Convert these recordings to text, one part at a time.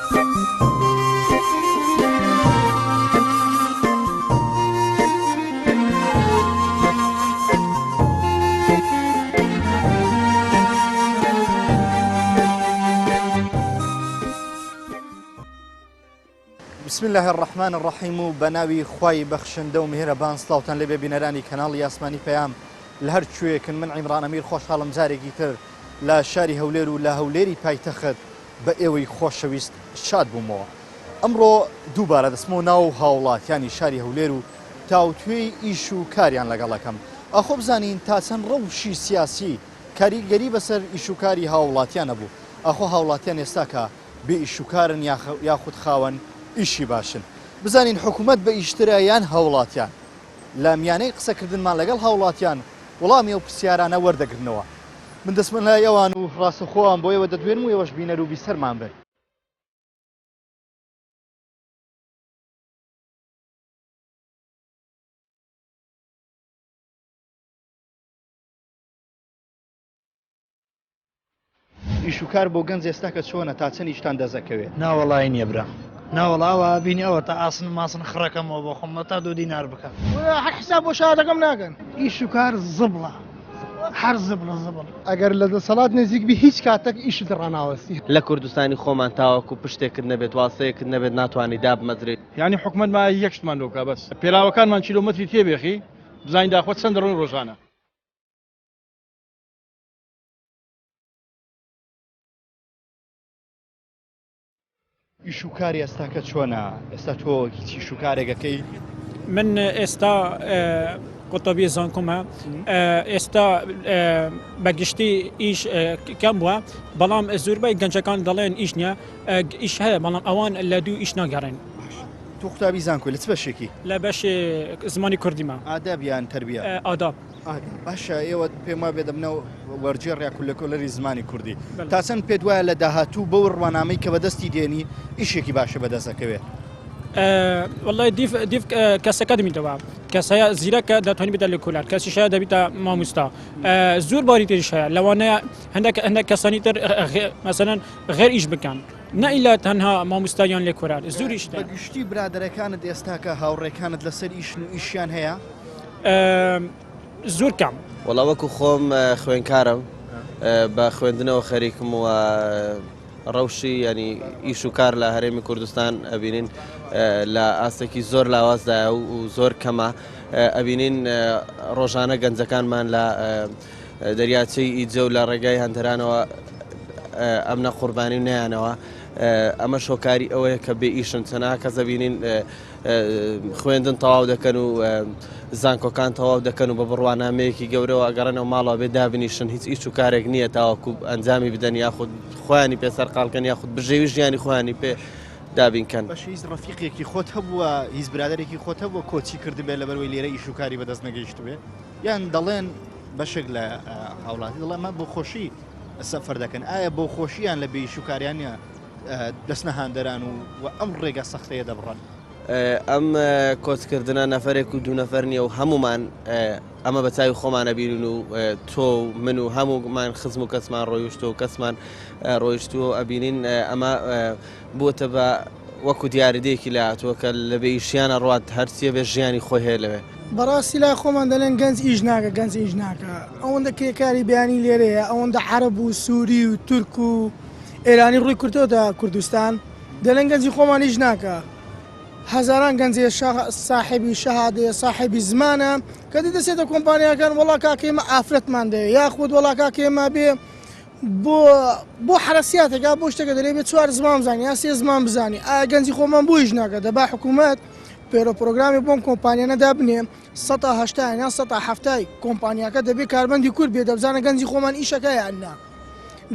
بسم الله الرحمن الرحیم و بەناوی خوای بەخشندە و میهرەبان سڵاوتان لەبێ بینەرانی کەناڵی یاسمانی پەیام لە هەر کوێیەکن من عیمران ئەمیر خۆشحاڵم جارێکی تر لە شاری هەولێر و لە هەولێری پایتەخت بە ئێوەی خۆشەویست شاد بوومەوە. ئەمڕۆ دووبارە دەستمەوە ناو هاوڵاتیانی شاری هەولێر و تاوتوێی ئیش و کاریان لەگەڵەکەم. ئەخۆ بزانین تا چەند ڕەوشی سیاسی کاریگەری بەسەر ئیش و کاری هاوڵاتیانە بوو. ئەخۆ هاوڵاتیان ئێستا کە بێ ئیش و کارن یاخود خاوەن ئیشی باشن. بزانین حکوومەت بە ئیشترە یان هاوڵاتیان لە میانەی قسەکردنمان لەگەڵ هاوڵاتیان وەڵامی ئەو پرسیارانە وەردەگرنەوە. من دەستمن لای ئەوان و ڕاستەخۆوان بۆ ئێوە دەدوێنم و ئێوەش بینەر و بیسەرمان بێت. ئیش و کار بۆ گەنج ئێستا کە چۆنە تا چەند ئیشتان دەزەکەوێت؟ ناوەڵای نییە برا ناوەڵاوە بینی ئەوە تا ئاسن ماسن خڕەکەمەوە بۆ خۆم تا 2 دینار بکە هەر حساب بۆ شادەکەم ناکەن. ئیش و کار زبڵە هەر زبڵە زبڵ ئەگەر لە دەسەڵات نزیک بی هیچ کاتێک ئیشت ڕناوەستی. لە کوردستانی خۆمان تاوەکو پشتێکرد نەبێت واسەیەکرد نەبێت ناتوانانی دابمەزرێت. یعنی حکومەتمان یەکشتمان لۆکا بەس پێلاوەکانمان کیلۆمەتری تێبێخی بزانین داخوات چەند ڕۆی ڕۆژانە. ئیش و کاری ئێستا کە چۆنە؟ ئێستا تۆ هیچ ئیش و کارێکەکەی؟ من ئێستا قوتەبی زانکۆمە ئێستا بەگشتی ئیش کەم بووە بەڵام زۆربەی گەنجەکان دەڵێن ئیش نییە ئیش هەیە بەڵام ئەوان لە دوو ئیش ناگەڕێن. تۆ قوتابی زانکۆی لە چ بەشێکی؟ لە بەشی زمانی کوردیمە. ئادەبیان تەربیە؟ ئاداب. باشە ئێوە پێم وابێ دەبنە وەرجێڕیا کولەکۆلەری زمانی کوردی. تا چەند پێت وایە لە داهاتوو بەو ڕوانامەی کە بەدەستی دێنی ئیشێکی باشە بەدەستەکەوێت؟ والله دیف کەسەکە دەمیتەوە کەسەیە زیرەکە دەتوانانی بێتە لە کولار کەسیشە دەبیتە مامۆستا زۆر باری تریش هەیە لەوانەیە هەندێک کەسانی تر مەسەلەن غێر ئیش بکەن نەئیلا تەنها مامۆستایان لێ کولار زۆریش بەگشتی برادەرەکانت ئێستا کە هاوڕێکانت لەسەر ئیشیان هەیە؟ زۆر کەم. وەڵا وەکو خۆم خوێنکارم بە خوێندنەوە خەریکم و ڕەوشی ینی ئیش و کار لە هەرێمی کوردستان ئەبینین لە ئاستێکی زۆر لاوازدایە و زۆر کەمە ئەبینین ڕۆژانە گەنجەکانمان لە دەریاچەی ئیجە و لە ڕێگای هەندەرانەوە ئەمنە قوربانی و نیانەوە ئەمە شۆکاری ئەوەیە کە بێ ئیشن چەنە کەس ئەبینین خوێندن تەواو دەکەن و زانکۆکان تەواو دەکەن و بە بڕوانامەیەکی گەورەوە ئەگەڕێنەوە ماڵەوە بێ دابنیشن هیچ ئیش و کارێک نییە تاوەکو ئەنجامی بدەن یاخود خۆیانی پێسەر قاڵکەن یاخود بژێوی ژیانی خۆیانی پێ دابینکەن. بەش هیچ ڕەفیقێکی خۆت هەبووە هیچ برادێکی خۆت هەبووە کۆچی کردبێ لەبەرەوەی لێرە ئیش و کاری بەدەست نەگەیشتوێ یان دەڵێن بەشێک لە هاوڵاتی دەڵێن مە بۆ خۆشی سەفەر دەکەن ئایا بۆ خۆشییان لە بێ ئیش و کاریانە دەستنە هاندەران و ئەم ڕێگە سەختەیە دەبڕن؟ ئەم کۆچکردنە نەفرێک و دوو نەفەر نییە و هەمومان ئەمە بە چاوی خۆمانە بینون و تۆ و من و هەموومان خزم و کەسمان ڕۆیشتۆ و کەسمان ڕۆیشتووە ئەبینین ئەمە بۆتە بە وەکو دیاردەیەکی لاتووە کە لە بێ ئیشیانە ڕات هەرچیە بێ ژیانی خۆی هەیە لەوێ. بەڕاستی لای خۆمان دەڵێن گەنج ئیش ناکە گەنج ئیش ناکە ئەوەندە کێکاری بیانی لێرەیە ئەوەندە عەرەب و سووری و تورک و ئێرانی ڕووی کردەوە کوردستان دەڵێن گەنجی خۆمان ئیش ناکە هەزاران گەنجێ ساحبی شەهادەیە ساحبی زمانە کە دەسێتە کۆمپانیاکان وەڵا کاکێمە ئافرەتمان دەوێت یاخود وەڵا کاکێمە بێ بۆ حرەسیاتێکا بۆ شتێکە دەلێ بێت 4 زمان بزانانی یا 3 زمان بزانانی ئایا گەنجی خۆمان بۆ ئیش ناکە دەبا حکوومەت پێرۆ پرۆگرامی بۆم کۆمپانیانەدا بنێ 180 یان 170 کۆمپانیاکە دەبێت کاربەندی کورد بێ دەبزانە گەنجی خۆمان ئیشەکە یاننا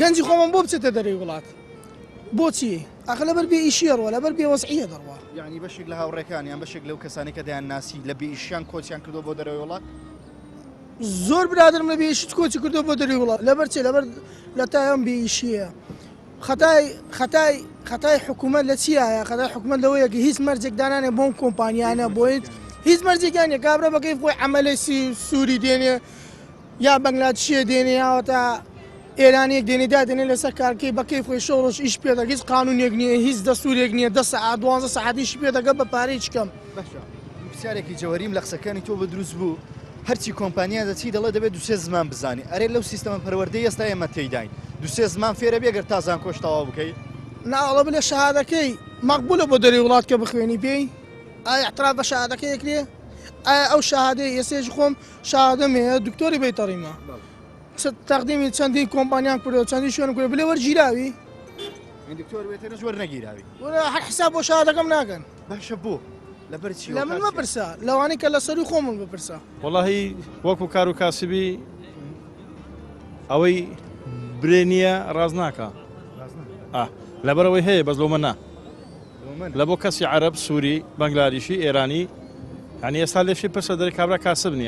گەنجی خۆمان بۆ بچێتە دەرەوەی وڵات بۆچی؟ ئەخە لەبەر بێ ئیشیە ڕوە لەبەر بێ وەزعیە دەڕوە. یعنی بەشێک لە هاوڕێکان یان بەشێک لەو کەسانی کە دەیان ناسی لە بێ ئیشیان کۆچیان کردو بۆ دەرەوەی وڵات؟ زۆر برادرم لە بێ ئیشت کۆچی کردو بۆ دەرەوەی وڵات لەبەر چێ لەبەر لە تایەم بێ ئیشیە. خەتای حکوومەت لە چیایە؟ خەتای حکوومەت لەوەیە کە هیچ مەرجێک دانانێ بۆم کۆمپانیانە بۆیت هیچ مەرجێکیانێ کابرا بەکەی خۆی عەمەلێسی سووری دێنێ یا بەنگلادێشیە دێنێ یاوەتە ئێرانیەک دێنێدا دێنێ لەسەر کارکەی بەکەی خۆی شەڕۆژ ئیش پێ دەگە هیچ قانونێک نییە هیچ دەستورێک نییە 10 ساعات 12 ساعتیش پێ دەگە بە پارەی چکەم پرسیارێکی جەوهریم لە قسەکانی تۆ بە دروست بوو هەرچی کۆمپانیا دەچی دەڵێ دەبێت دوسێ زمان بزانانی ئەرێ لەو سیستەمە پەروەردەی ئێستا ئێمە تێیداین دوسێ زمان فێرە بێگەر تازان کۆشتەوا بکەیت ناوەڵە بلێ شەهادەکەی مەقبولە بۆ دەری وڵات کە بخوێنی پێی ئایا احترام بە شەهادەکەیەک لێ ئایا ئەو شەهادەی ئێسێژ خۆم شەهادەم هەیە دکتۆری بەیتەڕیمە تەقدیمی چەندی کۆمپانیان کردەوە چەندی شوێن کرد بلێ وەرگیراوی دکتۆر وێتەرە زۆر نەگیراوی هەر حساب بۆ شەهادەکەم ناکەن باشە بۆ لەبەرچی لە من مەپرسە لەوانەی کە لە سەری خۆمم بپرسە وەڵاهی وەکو کار و کاسبی ئەوەی برێ نییە ڕاز ناکە لەبەرەوەی هەیە بەس لەومە نا لە بۆ کەسی عەرەب سووری بەنگلادیشی ئێرانی هەنی ئێستا لێشی پرسە دەری کابرا کاسبنی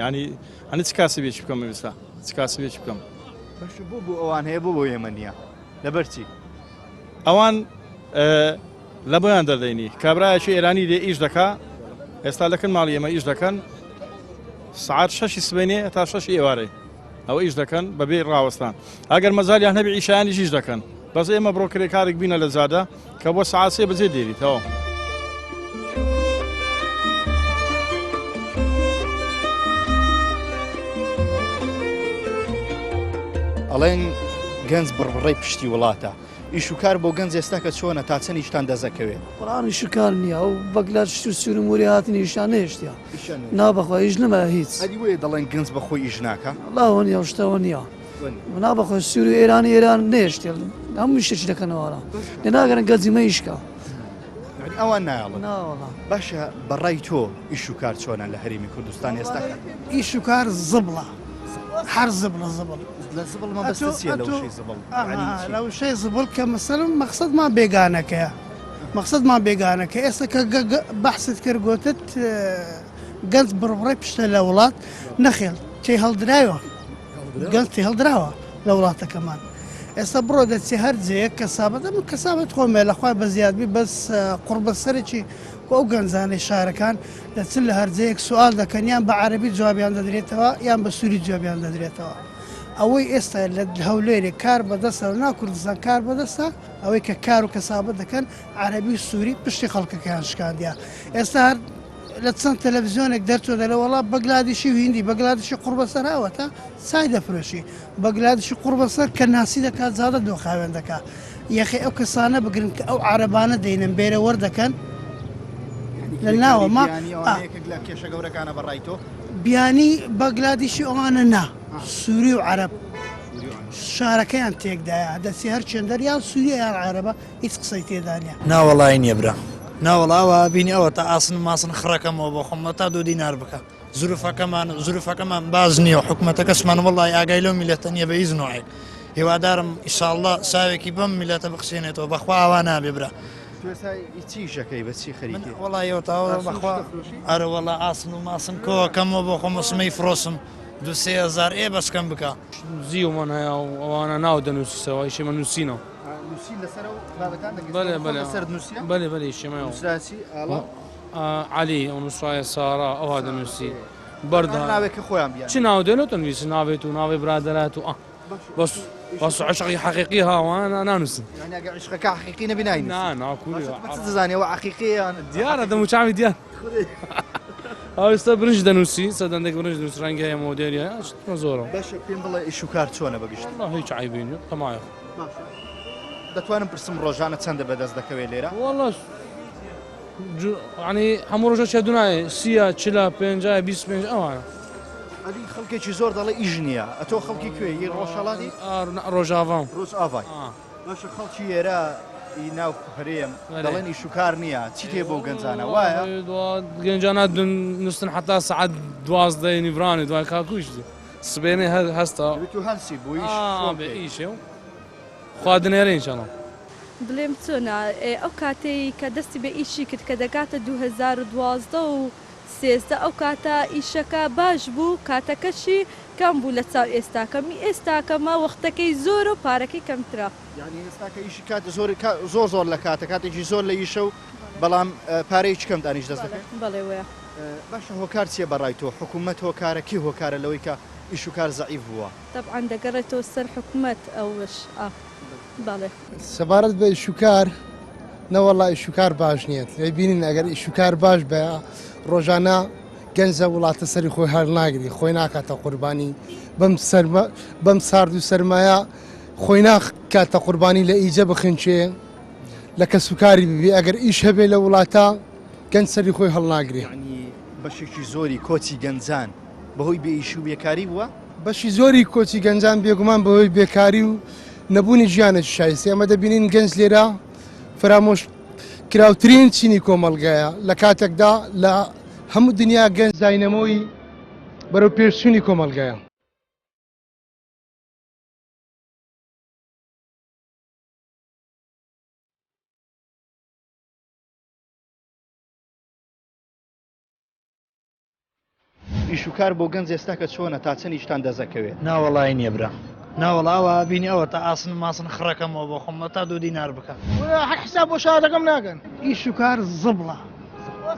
هەنی چ کاسبێکی بکەم ئێستا چ کاسبێکی بکەم باشە بۆ ئەوان هەیە بۆ ئێمە نییە لەبەرچی ئەوان لە بۆیان دەردەینی کابراایکی ئێرانی لێ ئیش دەکا ئێستا لەکن ماڵی ئێمە ئیش دەکەن سعات 6 سبێنێ تا 6 ئێوارەی ئەوە ئیش دەکەن بەبێ ڕاوەستان ئەگەر مەزالیان هەبی ئیشایانی ژیش دەکەن بەس ئێمە بڕۆکرێ کارێک بینە لە زادە کە بۆ سعات 3 بەجێ دێریتەوە ئەڵێن گەنج بڕڕێی پشتی وڵاتە ئیش و کار بۆ گەنج ئێستا کە چۆنە تا چەندیشتان دەزەکەوێت قڕانی شکار نییە و بەگلار سوور موری هاتنی ئیشان نێشتیا نابەخوا هیچ نەما هیچ ئەدی وێ دەڵێن گەنج بەخۆی ئیش ناکە لاوە نیە شتەوە نییە نابەخۆ سوور و ئێران نێشتێ هەموو شتێک دەکەنەوەڵە لێ ناگەرن گەنجیمە ئیشکە ئەوان نایڵن ناوەڵە باشە بەڕای تۆ ئیش و کار چۆنە لە هەرێمی کوردستان ئێستا ئیش و کار زبڵە هەر زبڵە زبڵ لە زبڵمە بەستە لەوشەی زبڵ لەوشەی زبڵ کە مەسەرم مەقسەدمان بێگانەکەیە مەقسەدمان بێگانەکە ئێستا کە بەحست کرد گوتت گەنج بڕڕێ پشتە لە وڵات نەخێڵ تێ هەڵدراوە گەنج تێ هەڵدراوە لە وڵاتەکەمان ئێستا بڕۆ دەچی هەر جەیەک کەسابەت ئەم کەسابەت خۆمێ لەخوای بە زیادبی بەس قوربە سەرێکی ئەو گەنجانەی شارەکان دەچن لە هەرجەیەک سوال دەکەن یان بە عەرەبی جوابیان دەدرێتەوە یان بە سووری جوابیان دەدرێتەوە ئەوەی ئێستا لە هەولێرێ کار بەدەستە و نا کوردستان کار بەدەستە ئەوەی کە کار و کەسابەت دەکەن عەرەبی سووری پشتی خەڵکەکەیان شکاندیا ئێستا هەر لە چەند تەلەڤیزیۆنێک دەرچۆ دەلە وەڵا بەگلادیشی و هیندی بەگلادیشی قوربەسەر هاوەتە سای دەفرۆشی بەگلادیشی قوربەسەر کە ناسی دەکات زادە دۆخاوێن دەکات یەخی ئەو کەسانە بگرن کە ئەو عەرەبانە دەینن بێرە وەردەکەن لە ناوە ما کێشە گەورەکانە بەڕای تۆ بیانی بەگلادیشی ئەوانە نا سووری و عەرەب شارەکەیان تێکدایە دەچی هەر چێندەریان سووریە یان عەرەبە هیچ قسەی تێدانە ناوەڵای نییە برا ناوەڵاوە بینی ئەوە تا ئاسن ماسن خڕەکەمەوە بۆ خۆمە تا 2 دینار بکە زروفەکەمان باز نییە و حکومەتە کەسمان وڵی ئاگای لەو میلەتە نییە بە هیچ نوعێک هیوادارم ئیشاءڵڵا ساوێکی بەم میلەتە بخسێنێتەوە بەخوا ئاوا نابێ برا چیشەکەی بەچی خەریکی وڵایەوە تاوە بەخوا ئەرە وەڵا ئاسن و ماسن کۆکەمەوە بۆ خۆمە سمەی فرۆسم 2,000 ئێ بەسکەم بکە زیومان هەیە و ئەوانە ناو دەنووسیسەوە ئیشێمە نووسینەوە بەێ بەێ ئیشێمەوە علی ئەو نووسایە سارا ئەوها دەنووسی بەرداوێکە خۆیان چ ناو دێنێتە نوویست ناوێت و ناوێ برادرات و بەس عشقی حەقیقی هاوانە نانووسن عشقەکە حقیقی نەبینایی دەزانێەوە عقیقییان دیارە دەموچاوی دیار ئەوستا برنج دەنووسی سەدەندێک برنج نووس ڕەنگە هەیە مۆدێریە زۆرە باشە پێم بڵێ ئیش و کار چۆنە بەگشت هیچ عیبینی تەمایە دەتوانم پرسم ڕۆژانە چەندە بەدەست دەکەوێت لێرە وەڵاش ینی هەموو ڕۆژە چێ دوایە 30 40 50 25 ئەوانە ئەدی خەڵکێکی زۆر دەڵێ ئیژ نییە ئەتۆ خەڵکی کوێ یە ڕۆژهڵاتی ڕۆژاوام ڕۆژ ئاوای باشە خەڵکی ئێرە ناو هەرێم دەڵێن ئیش و کار نییە چی تێ بۆ گەنجانە وایە گەنجانە نووسن حتا سعات 12 نیڤرانی دوای کاکوش سبێنێ هەستا تو هەنسی بوویش ئیشێ و خواردنێرە ئینشاڵڵا بڵێم چۆنا ئەو کاتەی کە دەستی بە ئیشی کرد کە دەکاتە 2012 و 13 ئەو کاتە ئیشەکە باش بوو کاتەکەشی کەم بوو لە چاو ئێستاکەمی ئێستاکەمە وەختەکەی زۆر و پارەکەی کەمترا یعنی ئێستاکە ئیشی کات زۆر لە کاتە کاتێکی زۆر لە ئیشە و بەڵام پارەی چکەم دانیش دەست دەکەن بەڵێ وەیە باشە هۆکار چیە بەڕای تۆ حکوومەت هۆکارە کی هۆکارە لەوەی کە ئیشوکار زەعیف بووە طبعا دەگەڕێتەوە سەر حکوومەت ئەوش بەڵێ سەبارەت بە ئیشوکار نەوەڵا ئیشوکار باش نییە بینین ئەگەر ئیشوکار باش بە ڕۆژانە گەنجە وڵاتە سەری خۆی هەر ناگری خۆی ناکاتە قوربانی بەم سارد و سەرمایە خۆی ناکاتە قوربانی لە ئیجە بخنچێ لە کەسوکاری ببی ئەگەر ئیش هەبێ لە وڵاتە گەنج سەری خۆی هەڵناگری ینی بەشێکی زۆری کۆچی گەنجان بەهۆی بێئیش و بێکاری بووە بەشی زۆری کۆچی گەنجان بێگومان بەهۆی بێکاری و نەبوونی ژیانێکی شایستی ئەمە دەبینین گەنج لێرە فرامۆش کراوترین چینی کۆمەلگایە لە کاتێکدا لە هەموو دنیا گەنج داینەمەوەی بەرەو پێشچوونی کۆمەلگایە. ئیشوکار بۆ گەنج ئێستا کە چۆنە تا چەندیشتان دەزەکەوێت ناوەڵی نییە برا ناوەڵاوە بینی ئەوە تا ئاسن ماسن خڕەکەمەوە بۆ خۆمە تا 2 دینار بکە حساب بۆ شادەکەم ناکەن ئیشوکار زبڵە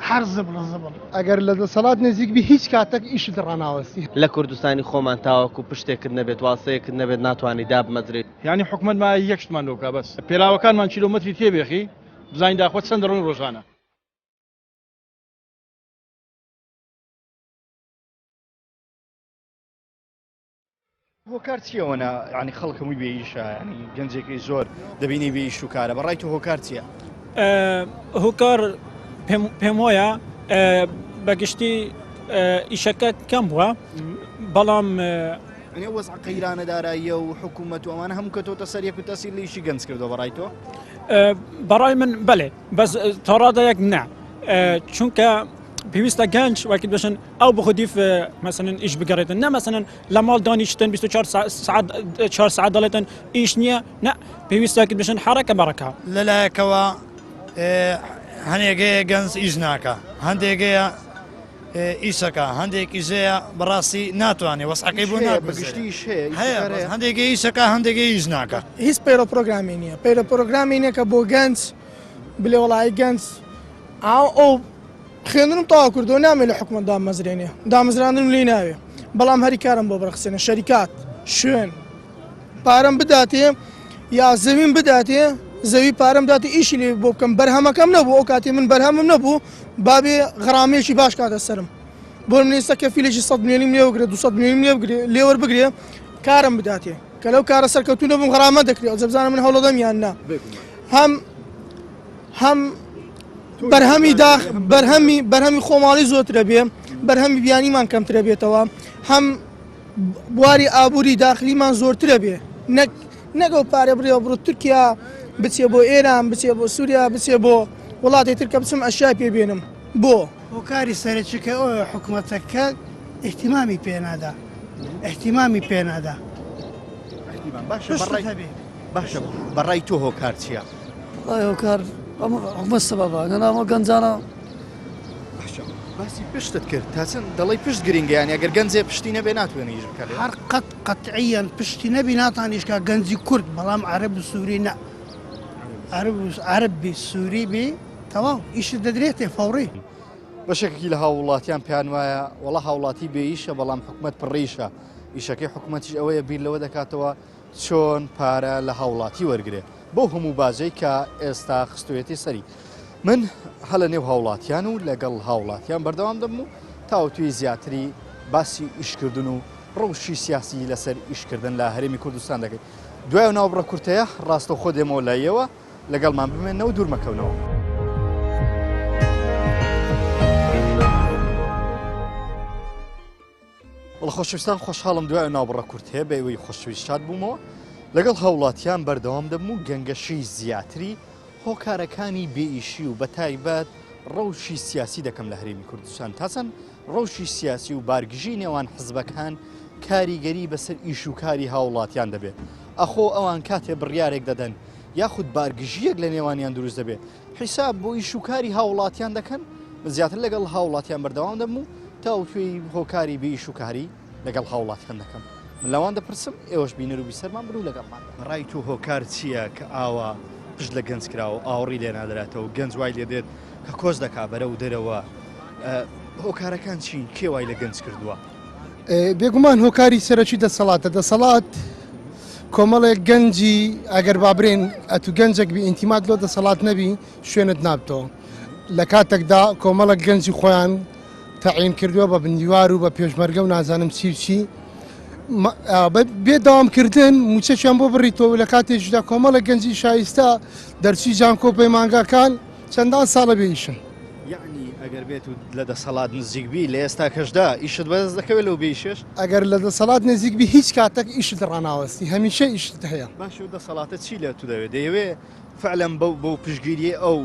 هەر زبڵە زبڵ ئەگەر لە دەسەڵات نزیک بی هیچ کاتێک ئیشت ڕناوەستی لە کوردستانی خۆمان تاوەکو پشتێکرد نەبێت واسەیەکرد نەبێت ناتوانانی دابمەزرێت یعنی حکومەتمان یەکشتمان لۆکا بەس پێراوەکانمان کیلۆمەتری تێبێخی بزانین داخۆت چەند ڕۆژ ڕۆژانە هۆکار چیەوەنا ینی خەڵکەمووی بێئیشە ینی گەنجێکی زۆر دەبینی بێئیش و کارە بەڕای تۆ هۆکار چییە؟ هۆکار پێم وایە بەگشتی ئیشەکە کەم بووە بەڵام ئەنێ وەزع قەیرانە داراییە و حکوومەت و ئەمانە هەموو کە تۆتە سەر یەک و تەسیر لە ئیشی گەنج کردەوە بەڕای تۆ؟ بەڕای من بەڵێ بەس تاڕادەیەک نه چونکە پێویستە گەنج وەکی بشن ئەو بخودیف مەسەن ئیش بگەڕێتن نە مەسەن لە ماڵ دانیشتن 24 ساعت دەڵێتن ئیش نییە نە پێویستەکی بشن حرەکە بەڕەکە لەلایەکەوە هەنێگەیە گەنج ئیش ناکە هەندێکەیە ئیسەکە هەندێکی ژەیە بەڕاستی ناتوانێت وەسعەکەی بۆ بەگشتیش هەیە هەندێکی ئیسەکە هەندێکی ئیش ناکە هیچ پەیرە پرۆگرامی نییە پەیرە پرۆگرامی نییە کە بۆ گەنج بلێ وڵای گەنج ئەو خوێندنم تاوا کردەوە نامێت لە حکومەت دامەزرێنێ دامەزراندنم لێ ناوێ بەڵام هەری کارم بۆ بڕخسێنە شەریکات شوێن پارەم بداتێ یا زەویم بداتێ زەوی پارەم داتی ئیشی لێ بۆ بکەم بەرهەمەکەم نەبوو ئەو کاتی من بەرهەمم نەبوو بابێ غڕامێکی باش کاتە سرم بۆ منێستا کەفیلێکی 100 میلیۆنیم لێوەگرێت 200 میلیۆنیم لێوە بگرێ کارم بداتێ کە لەو کارە سەرکەوتو نەبووم غڕامە دەکرێت جەبزانە من هەوڵەدەم یان نا هەم بەرهەمی خۆماڵی زۆرترە بێ بەرهەمی بیانیمان کەمترە بێتەوە هەم بواری ئابووری داخلیمان زۆرترە بێ نەگەڵ پارێ بڕێ بڕۆ تورکیا بچێ بۆ ئێران بچێ بۆ سووریا بچێ بۆ وڵاتی ترکە بچم ئەشیای پێبێنم بۆ هۆکاری سەرچکە ئەوە حکوومەتەکە احتیمامی پێنادا باشە بەڕای تۆ هۆکار چییە؟ هۆکار حکومەت سەبەبە گەنامە گەنجانە باسی پشتت کرد تا چەند دەڵی پشت گرنگیان ئەگەر گەنجێ پشتی نەبێ ناتوێنە ئیش بکات هەر قەت قەتعیان پشتی نەبی ناتانیشکا گەنجی کورد بەڵام عەرەب و سووری نە عەرەبی سووری بی تەواو ئیشت دەدرێتێ فەوڕی بەشێکێکی لە هاوڵاتیان پێیان وایە وەڵا هاوڵاتی بێئیشە بەڵام حکومەت پڕیشە ئیشەکەی حکومەتیش ئەوەیە بیر لەوە دەکاتەوە چۆن پارە لە هاوڵاتی وەرگێ بۆ هەموو باجەی کە ئێستا خستوێتی سەری من هە لە نێو هاوڵاتیان و لەگەڵ هاوڵاتیان بەردەوام دەبم و تاوتوی زیاتری باسی ئیشکردن و ڕەوشی سیاسی لەسەر ئیشکردن لە هەرێمی کوردستان دەکەیت دوای ناوبڕە کورتەیە ڕاستە خۆ دێمەوە لایەوە لەگەڵمان بمێنەوە دوور مەکەونەوە. خۆشەویستان خۆشحاڵم دوای ناوبڕە کورت هەیە بە ئەوەی خۆشەویست بوومەوە لەگەڵ هاوڵاتیان بەردەوام دەبم و گەنگەشەی زیاتری هۆکارەکانی بێئیشی و بە تایبەت ڕەوشی سیاسی دەکەم لە هەرێمی کوردستان تاچەند ڕەوشی سیاسی و بارگژی نێوان حزبەکان کاریگەری بەسەر ئیش و کاری هاوڵاتیان دەبێت ئەخۆ ئەوان کاتێ بڕیارێک دەدەن یاخود بارگژیەک لە نێوانیان دروست دەبێت حیساب بۆ ئیش و کاری هاوڵاتیان دەکەن زیاتر لەگەڵ هاوڵاتیان بەردەوام دەبم و تاوتوێی هۆکاری بێئیش و کاری لەگەڵ هاوڵاتیان دەکەم من لەوان دەپرسم ئێوەش بینەر و بیسەرمان بن و لەگەڵمان ڕای تۆ هۆکار چییە کە ئاوا پشت لە گەنج کراوە ئاوڕی لێ نادراتەوە گەنج وای لێ دێت کە کۆز دەکا بەرە و دەرەوە هۆکارەکان چین کێ وای لە گەنج کردووە؟ بێگومان هۆکاری سەرەکی دەسەڵاتە دەسەڵات کۆمەڵێک گەنجی ئەگەر بابرێن ئەتو گەنجێک بی ئینتیمات لۆ دەسەڵات نەبی شوێنت نابتەوە لە کاتێکدا کۆمەڵک گەنجی خۆیان تەعین کردووە بە بندیوار و بە پێشمەرگە و نازانم چی بێداوامکردن موچەکیان بۆ بڕیتەوە لە کاتێکدا کۆمەڵە گەنجی شایستە دەرچی جانکۆ پەیمانگاکان چەندان ساڵە بێیشن یعنی ئەگەر بێت و لە دەسەڵات نزیکبی لە ئێستا کەشدا ئیشت بەدەست دەکەوێت لەو بێشش ئەگەر لە دەسەڵات نزیکبی هیچ کاتێک ئیشت ڕناوەستی هەمیشە ئیشت هەیە باش و دەسەڵاتە چی لە تو دەوێت دەیەوێ فعلەن بەو پشگیریە ئەو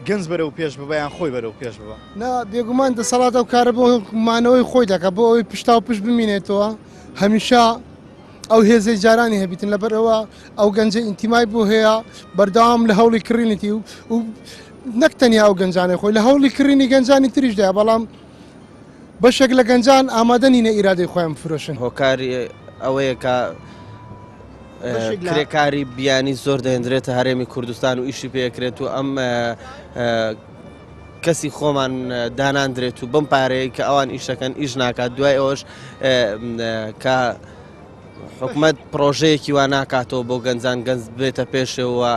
گەنج بەرەو پێش ببیان خۆی بەرەو پێش ببە نا بێگومان دەسەڵات ئەو کارە بۆ مانەوەی خۆی دەکە بۆ ئەوی پشتا و پشت بمینێتەوە هەمیشە ئەو هێزەی جارانی هەبیتن لەبەرەوە ئەو گەنجە ئینتیمای بۆ هەیە بەردەوام لە هەوڵی کڕینەتی و نەکتەنیا ئەو گەنجانەی خۆی لە هەوڵی کڕینی گەنجانی تریشدا بەڵام بەشێک لە گەنجان ئامادە نینە ئیرادەی خۆیان بفرۆشن هۆکاری ئەوەیە کە کرێکاری بیانی زۆر دەهێنرێتە هەرێمی کوردستان و ئیشی پێکرێت و ئەم کەسی خۆمان داناندرێت و بم پارەیە کە ئەوان ئیشەکەن ئیش ناکات دوای ئەوش کە حکومت پرۆژەیەکی وا ناکاتەوە بۆ گەنجان گەنج بێتە پێشەوە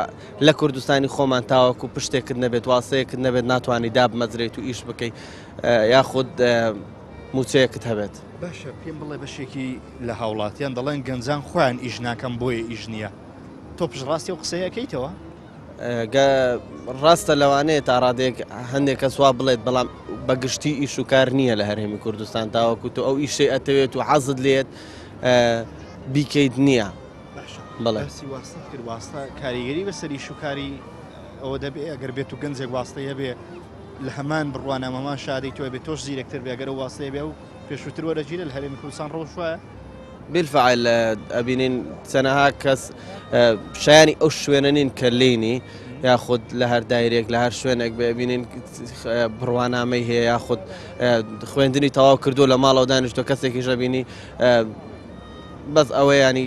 لە کوردستانی خۆمان تاوەکو پشتێکت نەبێت واسەیەکت نەبێت ناتوانانی دابمەزرێت و ئیش بکەیت یاخود موچەیەکت هەبێت باشە پێم بڵێ بەشێکی لە هاوڵاتیان دەڵێن گەنجان خۆیان ئیش ناکەم بۆیە ئیش نییە تۆ پشڕاستی و قسەیەکەیتەوە ڕاستە لەوانەیە تا ڕادێک هەندێک کەس وا بڵێت بەڵام بەگشتی ئیش و کار نییە لە هەرێمی کوردستان تاوەکو تۆ ئەو ئیشەی ئەتەوێت و حەزت لێت بیکەیت نییە بەڵێ واستە کرد واستە کاریگەری بەسەری شوکاری ئەوە دەبێ ئەگەر بێت و گەنجێک واستەیە بێ لە هەمان بڕوانە مەمان شادەی تۆ بێت تۆش زیرەکتر بێگەرە واستەیە بێ و پێشووتر وەرەگیرە لە هەرێمی کوردستان ڕۆژوایە بالفعل ئەبینین چەنەها کەس شایانی ئەو شوێنە نین کە لێنی یاخود لە هەر دایرێک لە هەر شوێنێک ببینین بڕوانامەی هەیە یاخود خوێندنی تەواو کردو لە ماڵەوە دانیشتۆ کەسێکی ژەبینی بەس ئەوە ینی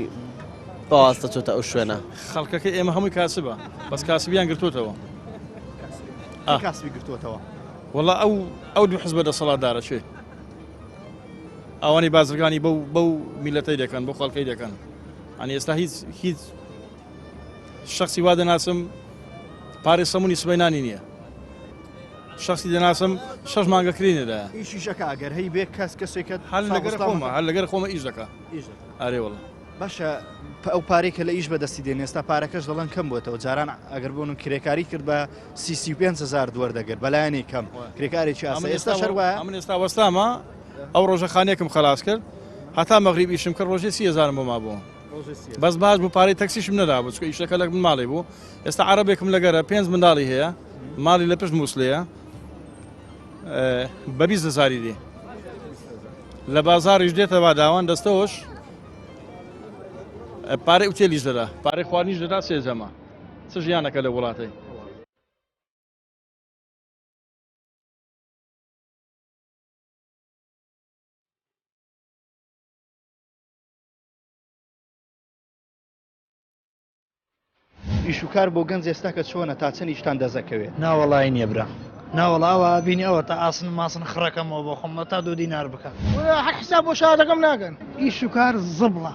پاواستە چۆتە ئەو شوێنە خەڵکەکە ئێمە هەمووی کاسبە بەس کاسبیان گرتوتەوە کاسبی گرتوتەوە وڵا ئەو دوو حزبە دەسەڵاتدارە چێ ئەوانی بازرگانی بەو میلەتەی دەکەن بۆ خەڵکەی دەکەن ئەنی ئێستا هیچ شخصی وا دەناسم پارێ سەمونی سبەینانی نییە شخصی دەناسم 6 مانگەکرینەدا ئیشیشەکە ئەگەر هەی بێ کەسێکت هەر لەگەر خۆمە ئیش دەکە ئارێ وڵە باشە ئەو پارێکە لە ئیش بەدەستی دێن ئێستا پارەکەش دەڵەن کەم بۆتەوە جاران ئەگەر بۆن کرێکاری کرد بە 35,000 دووەردەگەر بەلایانی کەم کرێکارێکی ئێستا شەروایە ئەمن ئێستا وەستامە ئەو ڕۆژە خانێکم خلاص کرد هەتا مەغریب ئیشم کرد ڕۆژێ 30,000 بۆ مابووە بەس باش بوو پارەی تەکسیشم نەدا بوو چکە ئیشەکە لە ماڵی بوو ئێستا عەرەبێکم لەگەرە 5 منداڵی هەیە ماڵی لە پشت مووسڵەیە بە 20,000 دی لە بازاڕیش دێتەوە داوان دەستەوەش پارەی ئوتێلیش دەدا پارەی خواردنیش دەدا سێزەمە چ ژیانەکە لە وڵاتی ئیشوکار بۆ گەنج ئێستا کە چۆنە تا چەند ئیشتان دەزەکەوێت ناوەڵی نییە برا ناوەڵاوە بینی ئەوە تا ئاسن ماسن خڕەکەمەوە بۆ خۆمە تا 2 دینار بکە هەر حساب بۆ شادەکەم ناکەن ئیش و کار زبڵە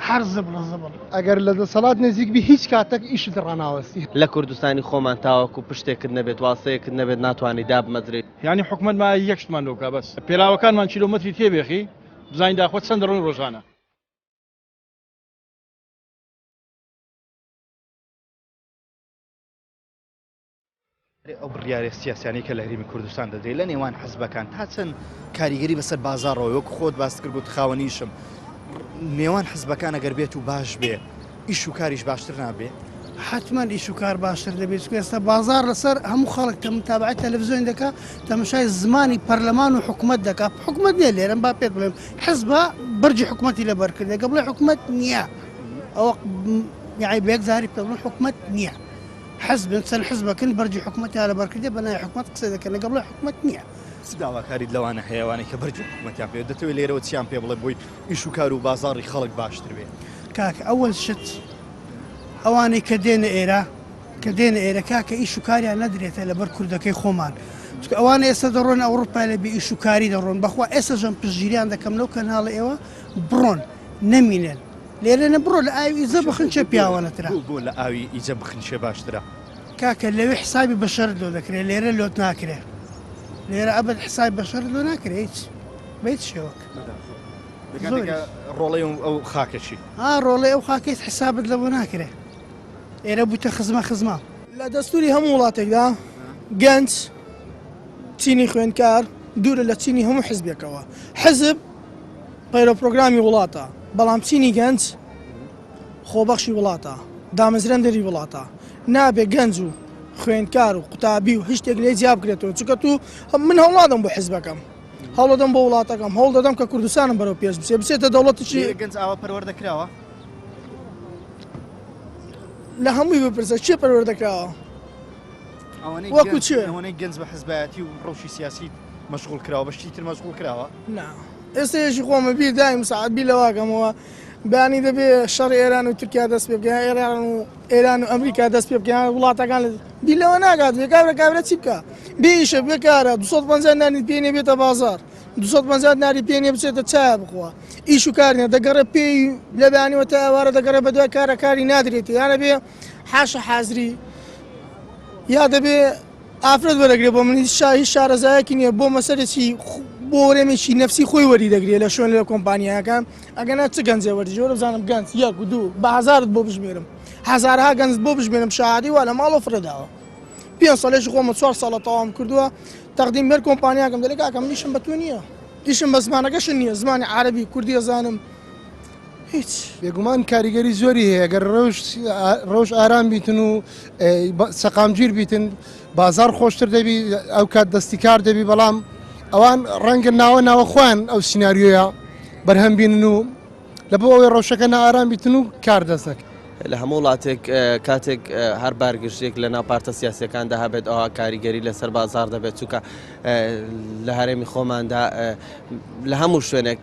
هەر زبڵە زبڵ ئەگەر لە دەسەڵات نزیکبی هیچ کاتێک ئیشت ڕناوەستی لە کوردستانی خۆمان تاوەکو پشتێکت نەبێت واسەیەکت نەبێت ناتوانانی دابمەزرێت ینی حکومەتمان یەکشتمان دۆکا بەس پێراوەکانمان کیلۆمەتری تێبێخی بزانین داخۆ چەند ڕۆژ ڕۆژانە ئەو بڕیارە سیاسیانی کە لە هەرێمی کوردستان دەدرێت لە نێوان حزبەکان تا چەند کاریگەری بەسەر بازاڕەوە وەک خۆت باس کرد گوت خاوەنیشم نێوان حزبەکان ئەگەر بێت و باش بێ ئیش و کاریش باشتر نابێ حتمما ئیش و کار باشتر دەبێت ئێستا بازار لەسەر هەموو خەڵک تەمتابعی تەلەڤیزیۆن دەکات تەماشای زمانی پەرلەمان و حکومەت دەکات حکومەت نییە لێرەم با پێت بڵێم حزبە بەرجی حکومەتی لەبەر کردێ گە بڵێ حکومەت نییە ئەوە یعنی بە یەکجاری پێ بڵێن حکومەت نییە حزب چەند حزبەکەن بەرجی حکومەتی لەبەرکردێ بەنای حکومەت قسە دەکەن لەگە بڵێ حکومەت نییە داواکاری لەوانە هەیەوانی کە بەرجی حکومەتیان پێ دەتەوێت لێرەوە چیان پێ بڵێ بۆی ئیش و کار و بازاڕی خەڵک باشتر بێ کاکە ئەوەل شت ئەوانەی کە دێنە ئێرە کاکە ئیش و کاریان نەدرێتە لەبەر کوردەکەی خۆمان ئەوانە ئێستا دەڕۆن ئەوروپا لە بێ ئیش و کاری دەڕۆن بەخوا ئێستاژەم پشگیریان دەکەم لەو کەناڵە ئێوە بڕۆن نەمینێن لێرەنە بڕۆ لە ئاوی ئیزە بخنچە پیاوانەترا بۆ لە ئاوی ئیجە بخنشێ باشترە کاکە لەوێ حسابی بەشەر لۆ دەکرێت لێرە لۆت ناکرێت لێرە ئەبەت حسابی بەشەر لۆ ناکرێت هیچ بێت شێوەک ڕۆڵی ئەو خاکەشی ڕۆڵی ئەو خاکەیت حسابت لەبوو ناکرێت ئێرە بووتە خزمە لە دەستوری هەموو وڵاتێکدا گەنج چینی خوێندکار دوورە لە چینی هەموو حزبێکەوە حزب پەیرە پرۆگرامی وڵاتە بەڵام چینی گەنج خۆبەخشی وڵاتە دامەزرەندەری وڵاتە نابێ گەنج و خوێندکار و قوتابی و هیچ شتێک لێ جیاب بکرێتەوە چونکە تو من هەوڵادەم بۆ حزبەکەم هەوڵدەم بۆ وڵاتەکەم هەوڵ دەدەم کە کوردستانم بەرەو پێش بچێتە دەوڵەتیشی گەنج ئاوا پەروەردەکراوە لە هەمووی بپرسە چێ پەروەردەکراوە وەکو چێ ئەوەی گەنج بە حزبایەتی و ڕەوشی سیاسی مەشغوڵ کراوە بەشتی تر مەشغوڵ کراوە ئێستا هێشی خۆمە بیر دایم سعات بی لەواکەمەوە بانی دەبێ شەڕ ئێران و تورکیا دەست پێ بکەن ئێران و ئەمریکا دەست پێ بکەن وڵاتەکان بی لەوە ناگات کابرە چی بکە بێ ئیشە بێکارە 250 نانی پێنێ بێتە بازار 250 ناری پێنێ بچێتە چای بخوا ئیش و کارنێ دەگەڕە پێی لە بەیانیوە تا ئەوارە دەگەڕە بە دوای کاری نادرێتی یانە بێ حاشە حازری یا دەبێ ئافرەت وەرەگرێ بۆ منی شاهی شارەزایەکی نییە بۆ مەسەرێکی بۆ وەرێمێکی نفسی خۆی وەری دەگرێت لە شوێن لە کۆمپانیاکان ئەگەنا چ گەنجێ وەرجی جۆرە بزانم گەنج یەک و دوو بە هەزارت بۆ بژمێرم هەزارها گەنج بۆ بژمێرم شاهادی وا لە ماڵۆ فرەداوە 5 ساڵێکی خۆمە 4 ساڵە تەواوم کردووە تەقدیم بەر کۆمپانیاکەم دەڵێ کاکەم نیشم بە تو نییە ئیشم بە زمانەکەشن نییە زمانی عەرەبی کوردی ئەزانم هیچ بێگومان کاریگەری زۆری هەیە ئەگەر ڕۆژ ئارام بیتن و سەقامگیر بیتن بازار خۆشتر دەبی ئەو کات دەستی کار دەبی بەڵام ئەوان ڕەنگە ناوە خۆیان ئەو سیناریۆیە بەرهەم بینن و لە بۆ ئەوەی ڕۆژەکە نائارام بیتن و کار دەستەکە لە هەموو وڵاتێک کاتێک هەر بارگشتێک لە ناو پارتە سیاسەکاندا هەبێت ئەوە کاریگەری لەسەر بازار دەبێت چووکە لە هەرێمی خۆماندا لە هەموو شوێنێک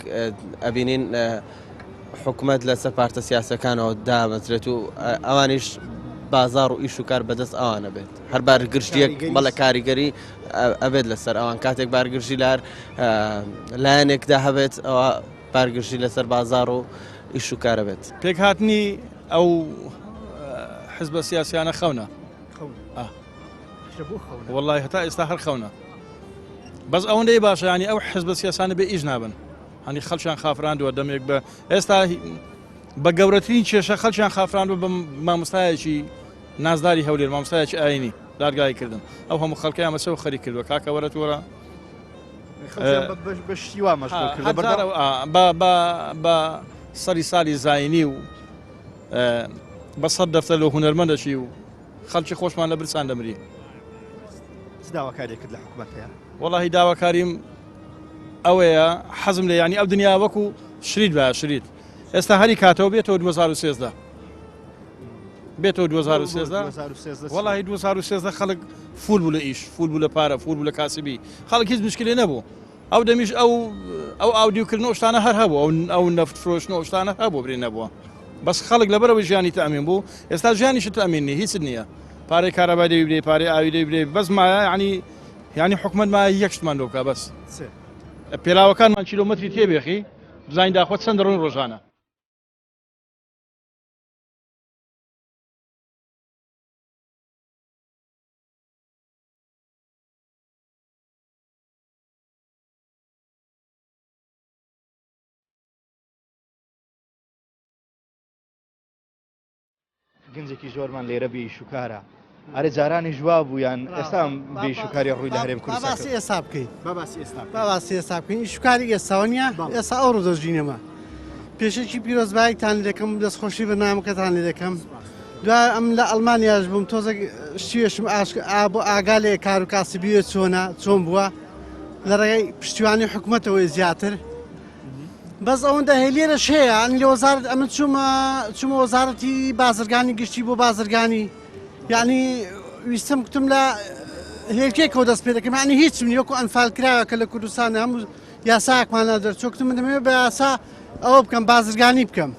ئەبینین حکوومەت لەسەر پارتە سیاسەکانەوە دامەزرێت و ئەوانیش بازار و ئیش و کار بەدەست ئەوانە بێت هەر بارگشتیەک بەڵە کاریگەری ئەبێت لەسەر ئەوان کاتێک بارگشتی لار لایەنێکدا هەبێت ئەوە بارگشتی لەسەر بازار و ئیش و کارە بێت پێک هاتنی ئەو حزبە سیاسیانە خەونە وڵی هەتا ئێستا هەر خەونە بەس ئەوەندەی باشە ینی ئەو حزبە سیاسانە بێ ئیش نابن هەنی خەڵکیان خافراندووە دەمێک بە ئێستا بە گەورەترین کێشە خەڵکیان خافراندوە بە مامۆستایەکی نازداری هەولێر مامۆستایەکی ئاینی دادگای کردن ئەو هەموو خەڵکیان مەسەوە خەریک کردووە کاکە وەرە وەرە بەشیوا مەشغوڵ کرد بە سەری سالی زاینی و بە سەد دەفتەر لە هونەرمەندەشی و خەڵکی خۆشمان لە برسان دەمری داواکاری کرد لە حکوومەتەیە وەڵاهی داواکاریم ئەوەیە حەزم لە ینی ئەو دنیا وەکو شرید بە شرید ئێستا هەری کاتەوە بێتەوە 2013 بێتەوە 2013 وەڵاهی 2013 خەڵک فول بوو لە ئیش فول بوو لە پارە فول بوو لە کاسبی خەڵک هیچ مشکلێ نەبوو ئەو دەمیش ئەو ئاودیوکردنەوە شتانە هەر هەبوو ئەو نەفت فرۆشتنەوە شتانە هەبوو برێ نەبووە بەس خەڵک لەبەرەوەی ژیانی تەمین بوو ئێستا ژیانیش تەمین نیە هیچ نییە پارەی کارەبای دەبی بدەی پارەی ئاوی دەبی بدەی بەس مایە ینی حکومەت مایە یەک شتمان دۆکا بەس پێراوەکانمان کیلۆمەتری تێبێخی بزانین داخۆت چەند دەڕۆن ڕۆژانە گەنجێکی زۆرمان لێرە بێ شوکارە ئەرە جارانی جواب بوو یان ئێستا بێ شوکاری ڕووی لە هەرێم کوردستان باسی ئێستا بکەین باسی ئێستا بکەین شوکاری ئێستاوە نیە ئێستا ئەو ڕۆژینەمە پێشێکی پیرۆزبایەکتان دەکەم دەستخۆشی بەنامەکەتان لێ دەکەم دوای ئەم لە ئەڵمانیاش بووم تۆزە شتێشم بۆ ئاگالێ کار و کاسبیە چۆن بووە لە ڕێگەی پشتیوانی حکوومەتەوەی زیاتر بەس ئەوەندە هێلێرە شەیە لە وەزارەت ئەمە چوومە وەزارەتی بازرگانی گشتی بۆ بازرگانی یعنی ویستم کتم لە هێلکێکەوە دەست پێ دەکەم ینی هیچ نیوەکو ئەنفالکراوە کە لە کوردستانە هەموو یاساکمانە دەرچۆکتم دەمێ بە یاسا ئەوە بکەم بازرگانی بکەم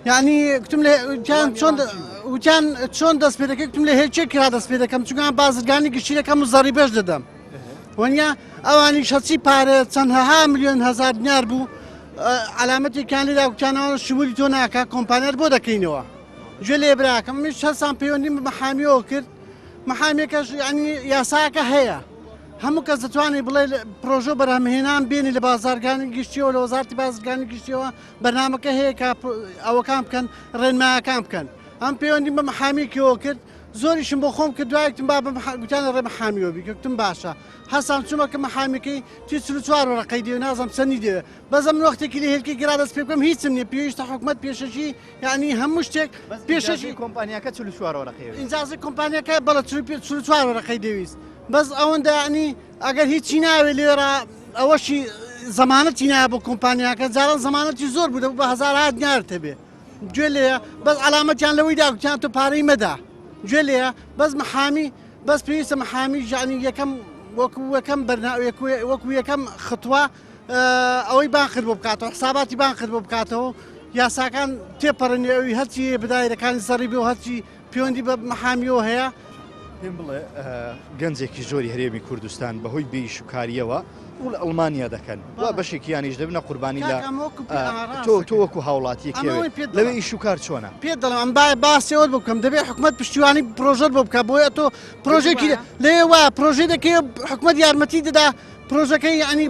یعنی کتم چۆن دەست پێ دەکەم لە هێلکێک کرا دەست پێ دەکەم چونکە بازرگانی گشتی دەکەم و زەڕی بەش دەدەم وەنیا ئەوانی شەچی پارە چەندەها ملیۆن هەزار دینار بوو علامەتێکیان لێدا وتیانەوە شمولی تۆ ناکە کۆمپانیات بۆ دەکەینەوە گوێ لێ براکەم من هەستان پەیوەندیم بە محامیەوە کرد محامێکەش ینی یاساکە هەیە هەموو کەس دەتوانێت بڵێ پرۆژۆ بەرهەمهێنان بێنی لە بازارگانی گشتیەوە لە وەزارەتی بازرگانی گشتیەوە بەرنامەکە هەیە ئەوەکان بکەن ڕێنمایەکان بکەن ئەم پەیوەندیم بە محامێکیەوە کرد زۆریشم بۆ خۆم کە دوایەکتم با گوتیانە ڕێ محامیەوە بیکەوتم باشە هەسان چوومەکە محامەکەی تی 44 وەرەقەی دێ نازم چەندی دێ بەزەم وەختێکی لە هێلکی گرا دەست پێ بکەم هیچم نییە پێویستە حکومەت پێشەشی یعنی هەموو شتێک پێشەشی کۆمپانیاکە 44 وەرەقەی ئینجازی کۆمپانیەکە بەڵە 44 وەرەقەی دەویست بەس ئەوەندە ینی ئەگەر هیچی ناوێ لێرە ئەوەشی زەمانەتی نایە بۆ کۆمپانیاکە جاران زەمانەتی زۆر بوو دەبوو بە هەزارها دینارتە بێ گوێ لێە بەس علامەتیان لەوەی داگوتیان تۆ پارەی مەدا گوێ لێە بەس محامی بەس پێویستە محامی ژانی یەکەم وەکو یەکەم خطوە ئەوەی بانخرد بۆ بکاتەوە حساباتی بانخرد بۆ بکاتەوە یاساکان تێپەڕنی ئەوی هەرچی بدایرەکانی سەری بێ و هەرچی پەیوەندی بە محامیەوە هەیە پێم بڵێ گەنجێکی زۆری هەرێمی کوردستان بەهۆی بێئیش و کاریەوە و لە ئەڵمانیا دەکەن وا بەشێکیانیش دەبنە قوربانی لە تۆ وەکو هاوڵاتیەکەوێت لەوێ ئیش و کار چۆنە پێ دەڵم ئەم باسیەوە بکەم دەبێت حکومەت پشتیوانی پرۆژەت بۆ بکە بۆیە تۆ پرۆژێکی لێ وا پرۆژێ دەکەی حکومەت یارمەتی دەدا پرۆژەکەی ینی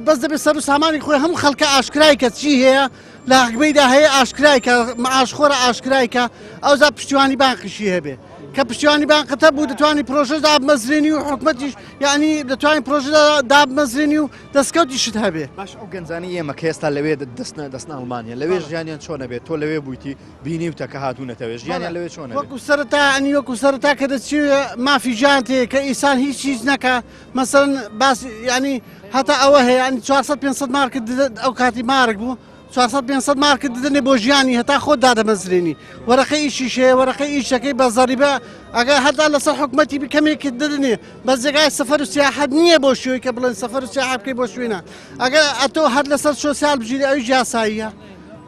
بەس دەبێت سەر و سامانی خۆی هەموو خەڵکە ئاشکرای کە چی هەیە لە حکومەتیدا هەیە ئاشکرای کە معاشخۆرە ئاشکرای کە ئەوزا پشتیوانی بانقیشی هەبێ کە پشتیوانی بانقەتە بوو دەتوانانی پرۆژە دابمەزرێنی و حکومەتیش یعنی دەتوانین پرۆژە دابمەزرێنی و دەستکەوتیشت هەبێ باش ئەو گەنجانی ئێمە کە ئێستا لەوێ دەستنە ئەڵمانیا لەوێ ژیانیان چۆنە بێت تۆ لەوێ بوویتی بینیوتە کە هاتوونەتەوێ ژیانیان لەوێ چۆنە وەکو سەرەتا ئەنی وەکو سەرەتا کە دەچێت مافی ژیان تێ کە ئیسان هیچ چیز نەکە مەسەرەن باسی ینی هەتا ئەوە هەیە 400-500 مارکت ئەو کاتی مارک بوو 400-500 مارکت دەدەنێ بۆ ژیانی هەتا خۆت دادەمەزرێنی وەرەقەی ئیشیش هەیە وەرەقەی ئیشەکەی بە زەریبە ئەگەر هەتا لەسەر حکومەتی بکەمێکت دەدەنێ بە جێگای سەفەر و سیاحەت نییە بۆ شوێی کە بڵێن سەفەر و سیاحەت بکەی بۆ شوێنە ئەگەر ئەتۆ هەر لەسەر سۆسیال بژیری ئەوی یاساییە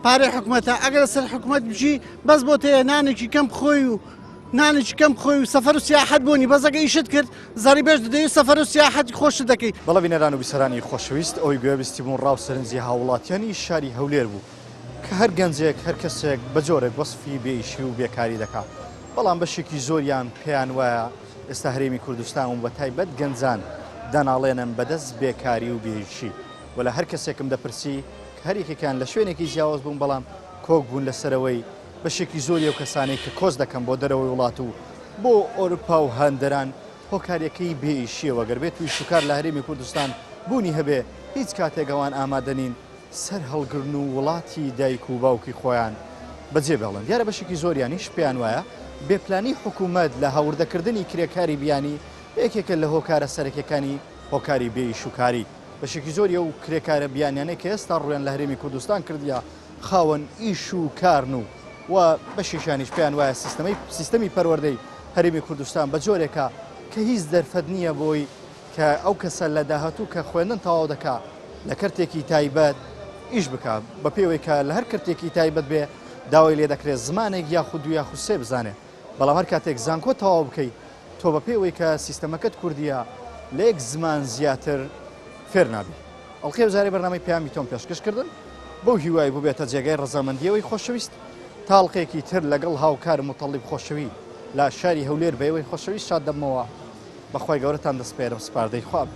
پارەی حکومەتە ئەگەر لەسەر حکومەت بژی بەس بۆ تەیە نانێکی کەم بخۆی و نانێکی کەم خۆی و سەفەر و سیاحەت بوونی بەزەکە ئیشت کرد زەریبێش دەدەی سەفەر و سیاحەتی خۆش دەکەی بەڵە بینەران و بیسەرانی خۆشەویست ئەوی گوێبستی بوون ڕاو سەرنجی هاوڵاتیانی شاری هەولێر بوو کە هەر گەنجێک هەر کەسێک بە جۆرێک وەسفی بێئیشی و بێکاری دەکات بەڵام بەشێکی زۆریان پێیان وایە ئێستا هەرێمی کوردستان و بە تایبەت گەنجان دەناڵێنن بەدەست بێکاری و بێئیشی و لە هەر کەسێکم دەپرسی کە هەریەکێکیان لە شوێنێکی جیاواز بوون بەڵام کۆک بوون لەسەرەوەی بەشێکی زۆری و کەسانێک کە کۆز دەکەم بۆ دەرەوەی وڵات و بۆ ئۆروپا و هەندەران هۆکارەکەی بێئیشیەوە گەر بێت توی شوکار لە هەرێمی کوردستان بوونی هەبێ هیچ کاتێکەوان ئامادەنین سەر هەڵگرن و وڵاتی دایک و باوکی خۆیان بەجێ بێڵن دیارە بەشێکی زۆریانیش پێیان وایە بێپلانی حکوومەت لە هەوردەکردنی کرێکاری بیانی یەکێکە لە هۆکارە سەرەکیەکانی هۆکاری بێئیش و کاری بەشێکی زۆری و کرێکارە بیانیانەی کە ئێستا ڕوێن لە هەرێمی کوردستان کردیا خاوەن ئیش و کارن و بەشیشانیش پێیان وایە سیستەمی پەروەردەی هەرێمی کوردستان بە جۆرێکە کە هیچ دەرفەت نییە بۆی کە ئەو کەسە لە داهاتوو کە خوێندن تەواو دەکا لە کەرتێکی تایبەت ئیش بکە بە پێوەی کە لە هەر کردێکی تایبەت بێ داوای لێ دەکرێت زمانێک یاخود دو یاخود سێ بزانێ بەڵام هەر کاتێک زانکۆ تەواو بکەیت تۆ بە پێوەی کە سیستەمەکەت کوردیە لە یەک زمان زیاتر فێر نابی ئەڵقێ وزارەی بەرنامەی پەیامی تۆم پێشکەش بەو هیوای ببێتە جێگای ڕەزامەندیەوەی خۆشەویست تاڵقێکی تر لەگەڵ هاوکار متەڵیب خۆشەوی لە شاری هەولێر بەوەی خۆشەویست شاد دەبمەوە بەخوای گەورەتان دەسپێرم سپاردەی خواب